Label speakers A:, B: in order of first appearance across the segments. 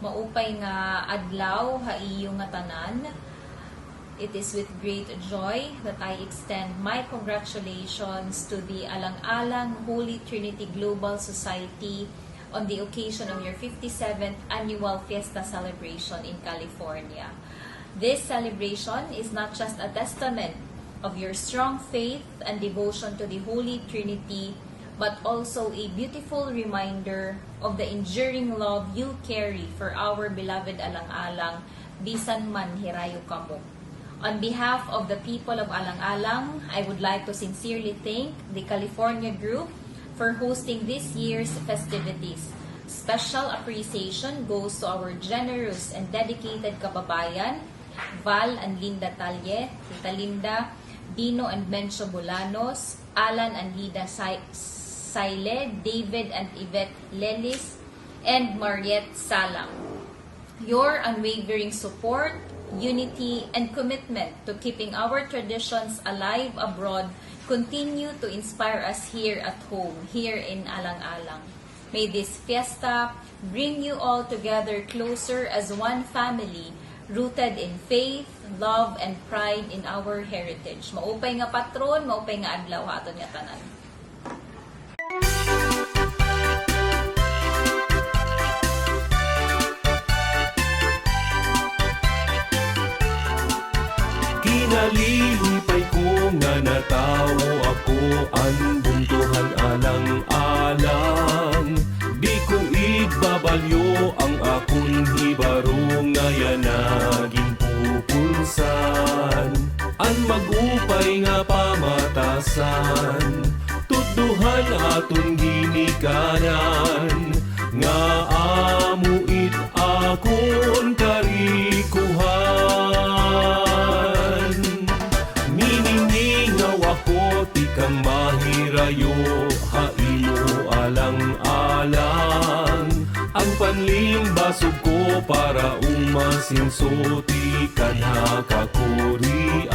A: Maupay nga adlaw haiyo nga tanan. It is with great joy that I extend my congratulations to the Alang-Alang Holy Trinity Global Society on the occasion of your 57th annual Fiesta celebration in California. This celebration is not just a testament of your strong faith and devotion to the Holy Trinity, but also a beautiful reminder of the enduring love you carry for our beloved Alang-Alang, bisan man hirayo kamo. On behalf of the people of Alang-Alang, I would like to sincerely thank the California Group for hosting this year's festivities. Special appreciation goes to our generous and dedicated kababayan, Val and Linda Talye, Tita Linda, Dino and Mencho Bolanos, Alan and Lida Saile, David and Yvette Lelis, and Mariette Salang. Your unwavering support, unity, and commitment to keeping our traditions alive abroad continue to inspire us here at home, here in Alang-Alang. May this fiesta bring you all together closer as one family, rooted in faith, love, and pride in our heritage. Maupay nga patron, maupay nga adlaw aton nga tanan.
B: Kinalilipay ko nga natawo ako ang buntuhan alang-alang. Di ko igbabalyo ang akong hibaro nga yanaging pupulsan. Ang magupay nga pamatasan, tuduhan aton ginikanan, nga amuit akon karikuhan. Miningaw ako ti kang mahirayo, haimo alang-alang. Ang panlimbasog ko para umasinsuti kanha kakurian.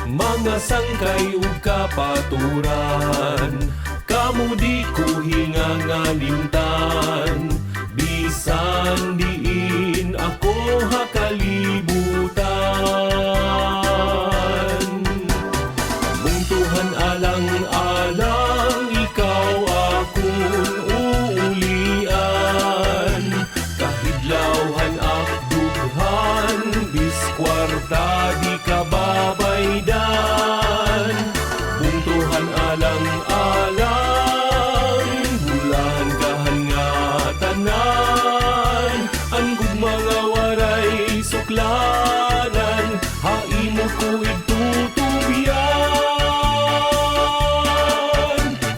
B: Mga sangkay ug kapaturan, kamo di ko hingangalimtan. Bisan diin ako hakalibutan. Buntuhan alang-alang, ikaw akong uulian. Kahidlawhan akdughan, biskwarta di kababaydan. Buntuhan alang-alang, bulahan kahan nga tanan. Ang mga waray suklanan, haimo ko itutubian.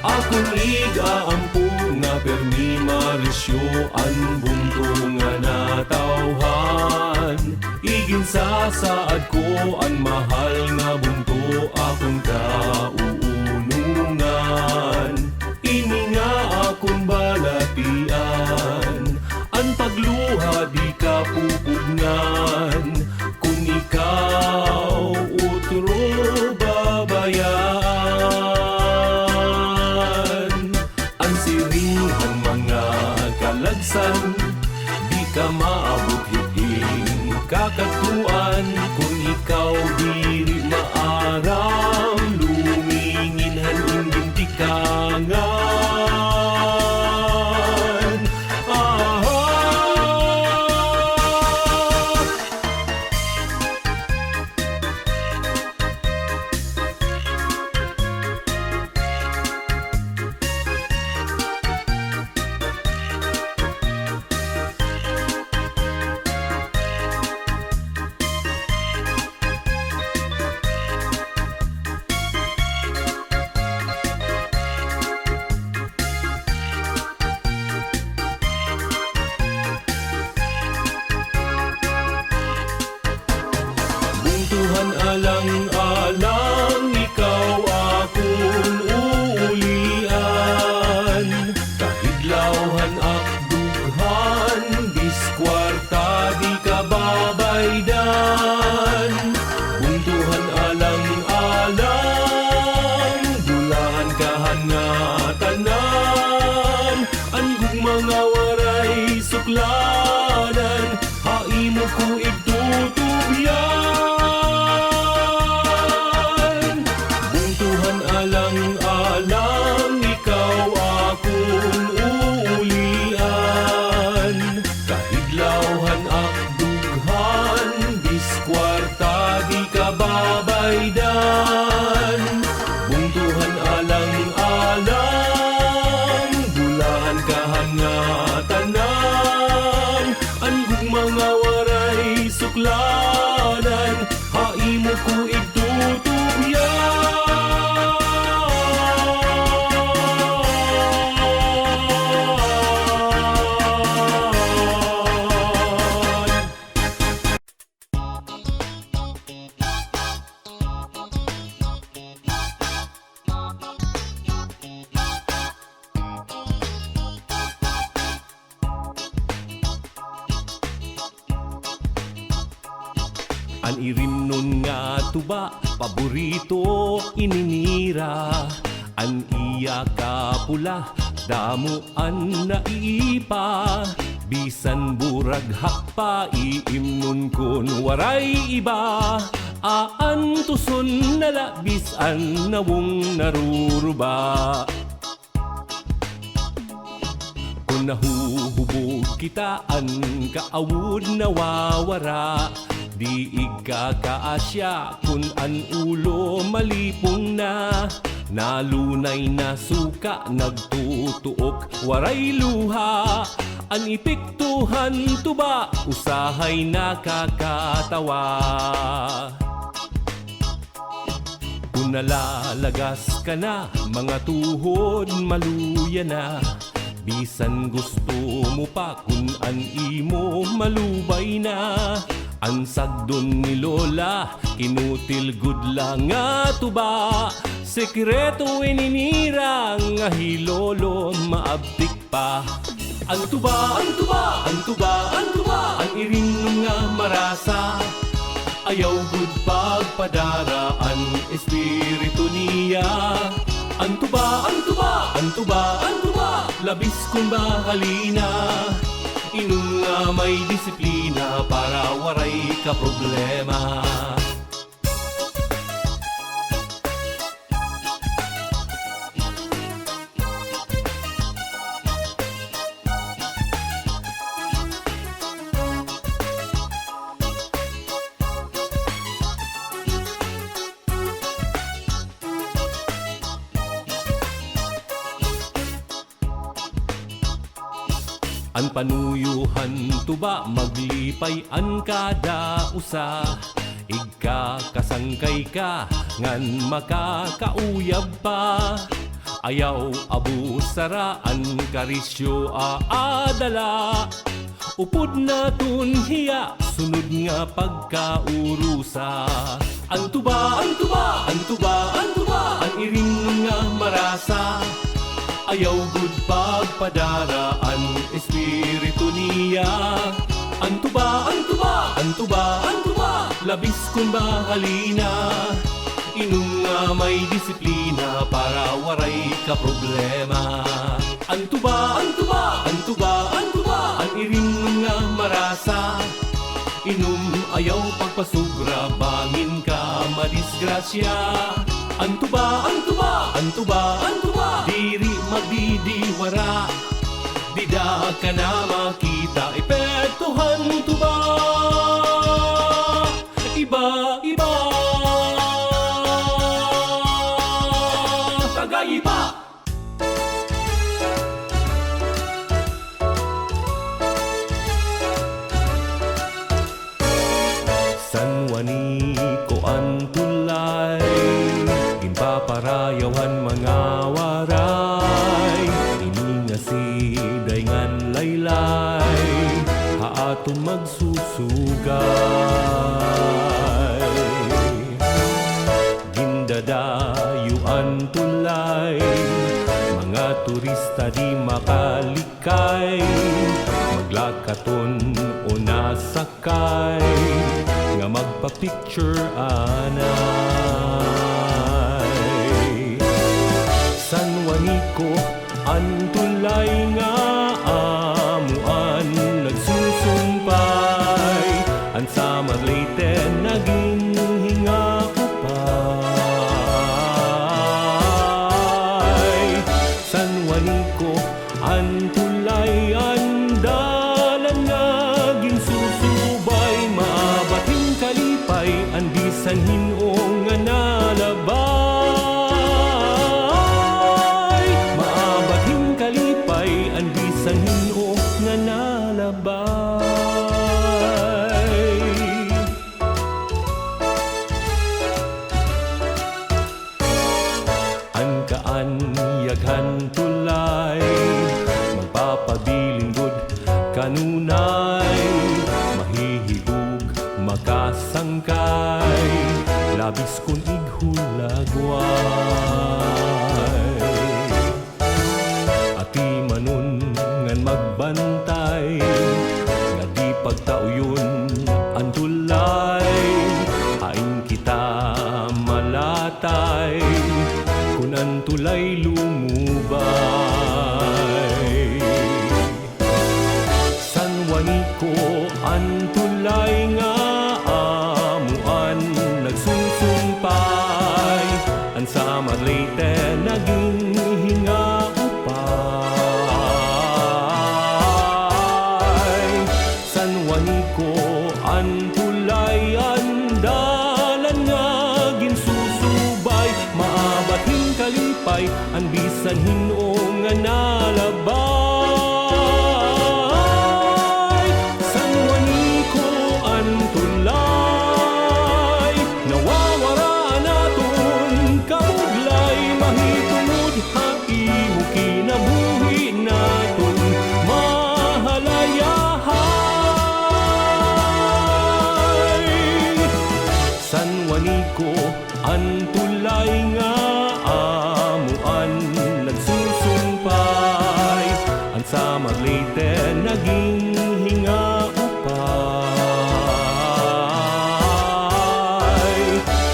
B: Akong igaampo nga permi marisyo, ang bunto nga natawhan. Igin saad ko ang mahal nga bunto, akong kauunungan. Ini nga akong balatian, ang pagluha di ka pupugnan. Kung ikaw utro babayaan, ang siringan mga kalagsan, di ka maabot hiting kakatuan. Kung ikaw diri maaram, luminginhan ingin tikangan. Buntuhan alang-alang, ikaw akong uulian. Kahidlawhan akdughan, biskwarta di kababaydan. Buntuhan alang-alang, bulahan kahan nga tanan. Ang mga waray suklanan. ko igtutubyan. Buntuhan alang-alang, ikaw akong uulian. Kahidlawhan akdughan, biskwarta di ka babaydan. Buntuhan alang-alang, bulahan kahangatanan. Anhug mga waray suklanan, haimo ko igtutubyan. An irimnon nga tuba, paborito ininira. An iya ka pula, damuan na iipa. Bisan burag hakpa, iimnon kun waray iba. Aan tuson nalabis an nawong naruruba. Kung nahuhubog kita, an kaawud nawawara. Di igkakaasya kung an ulo malipong na. Nalunay na suka, nagtutuok, waray luha. An ipiktuhan tuba, usahay nakakatawa. Kung nalalagas ka na, mga tuhod maluya na. Bisan gusto mo pa, kung an imo malubay na. Ang sagdon ni Lola, kinutil good lang nga tuba. Sekreto ininira, nga hilolo maabtik pa. Ang tuba, ang tuba, ang tuba, ang tuba, ang iring nga marasa. Ayaw good pagpadara, ang espiritu niya. Ang tuba, ang tuba, ang tuba, ang tuba, labis kung bahalina. Inung nga may disiplina, para waray ka problema. An panuyuhan tuba, maglipay an kada usa. Igka kasangkay ka, ngan makakauyab pa. Ayaw abusara, an karisyo aadala. Upod na tunhiya, sunod nga pagkaurusa. Ang tuba, ang tuba, ang tuba, ang tuba, ang iring nga marasa. Ayaw good pagpadara, ang espiritu niya. Ang tuba, ang tuba, ang tuba, ang tuba, labis kung bahalina. Inung nga may disiplina, para waray ka problema. Ang tuba, ang tuba, ang tuba, ang tuba, ang iring nga marasa. Inom ayaw pagpasugra, bangin ka madisgrasya. Ang tuba, ang tuba, ang tuba, ang tuba, diri magdidiwara. Dida ka na makita, epektuhan tuba. Iba-iba, tagaiba. San Juanico ang tulay, ginpaparayawan mga waray. Iningasida'y ngan laylay, haaton magsusugay. Gindadayuan tulay, mga turista di makalikay. Maglakaton o nasakay, nga magpa-picture anay. San Juanico ang tulay nga amuan nagsusumpay. bisan hinuo nga nalabay. Maabating kalipay ang bisan hinuo nga nalabay. An kaanyaghan tulay, magpapabiling gud kanunay, mahihigug makasangkay, labis kun ighulagway. Ati manon ngan magbantay, nga di pagtauyon ang tulay, hain kita malatay, kun ang tulay lumubay. San waniko ang tulay nga amuan nagsusumpay, ang sama late naging hingapupay. San waniko ang tulay ang dalan nga ginsusubay, maabating kalipay ang bisan hinuo nga nalabay. San waniko ang tulay, nawawara naton kamuglay, mahitungod haimo kinabuhi naton mahalayahay. San waniko ang tulay nga amuan nagsusumpay, ang samar late naging hingaupay.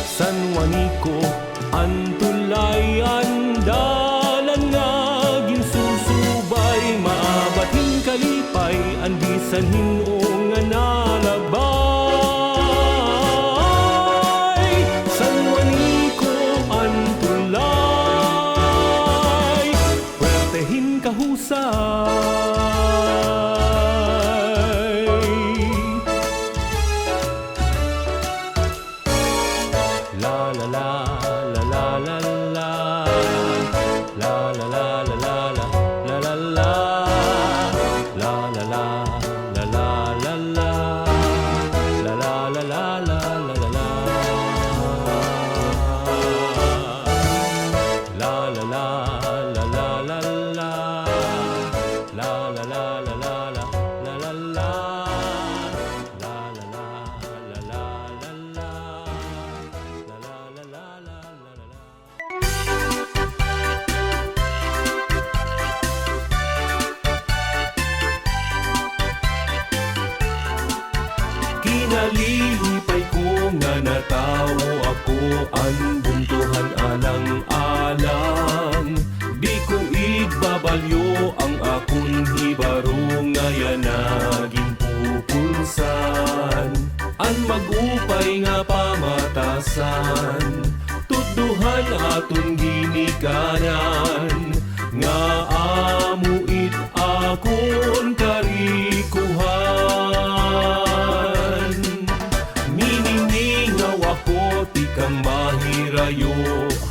B: San waniko ang tulay ang dalan nga ginsusubay, maabating kalipay ang bisan hinuo nga nalabay. San waniko ang tulay, pwertehin kahusay. La la la la la la la, la la la la la la la la la, la la la la la la la, la la la la la la la la, la la la la la la la, la la la la la la la la la, la la la la la la la, la la la la la la la. Kinalilipay ko nga natawo ako ang buntuhan alang-alang, di ko igbabalyo ang akong hibaro ngayon naging pupulsan. Ang magupay nga pamatasan, tuduhan aton ginikanan, nga amuit akon karikuhan. Miningaw ako ti kang mahirayo,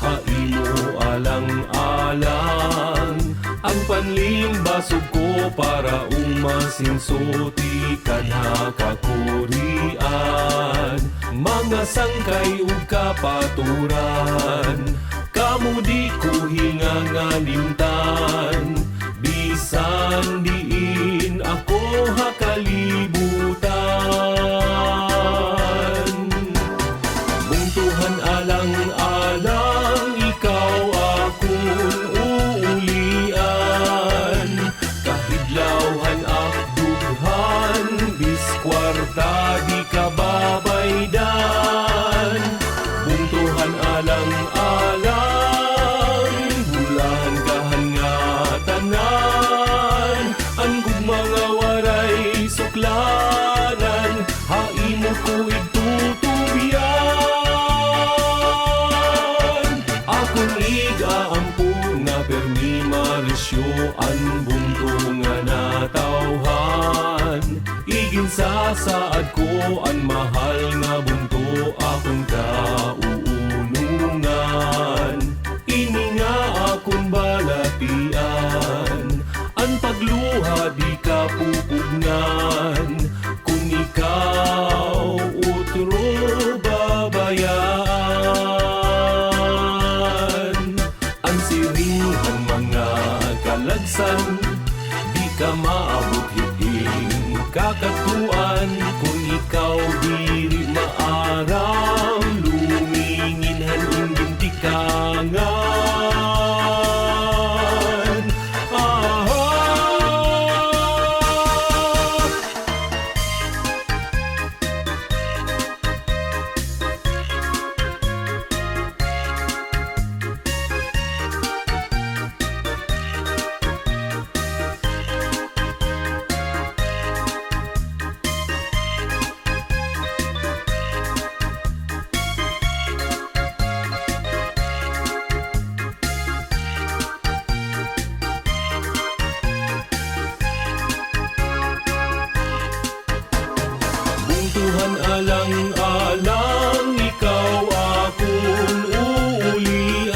B: haimo alang-alang, ang panlimbasog ko para umasinsuti kanha kakurian. Mga sangkay ug kapaturan, kamo di ko hingangalimtan, bisan diin ako hakalibutan. Buntuhan alang-alang, ikaw akong uulian, kahidlawhan akdughan, biskwarta di ka babaydan. Buntuhan alang-alang, bulahan kahan nga tanan, ang mga waray suklanan, haimo ko itutubian. Akong igaampo nga permi marisyo, ang bunto nga natawhan, igin sa saad ko ang mahal nga bunto akong ka ngan kung ikaw utro babayaan. Ang siringan mga kalagsan, di ka maabot higing kakatuan kung ikaw diri maaram luminginhan ingin tikangan. Buntuhan alang-alang, ikaw akong uulian.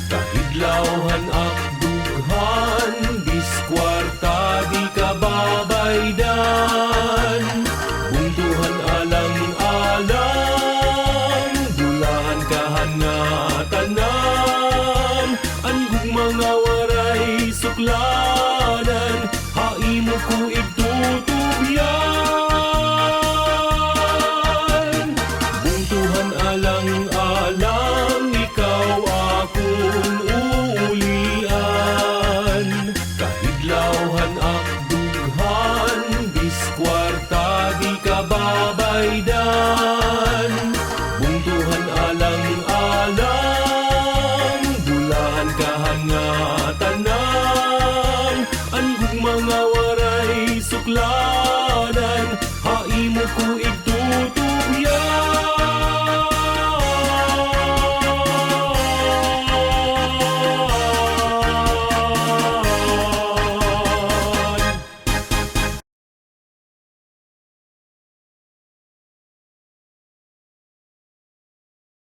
B: Kahidlawhan akdughan, biskwarta di ka babaydan. Buntuhan alang-alang, dulahan kahan nga tanan. Anhong mga waray suklanan, haimo ko itutubyan. Buntuhan alang-alang, ikaw akong uulian. Kahidlawhan akdughan, biskwarta di ka babaydan. Buntuhan alang-alang, dulahan kahan nga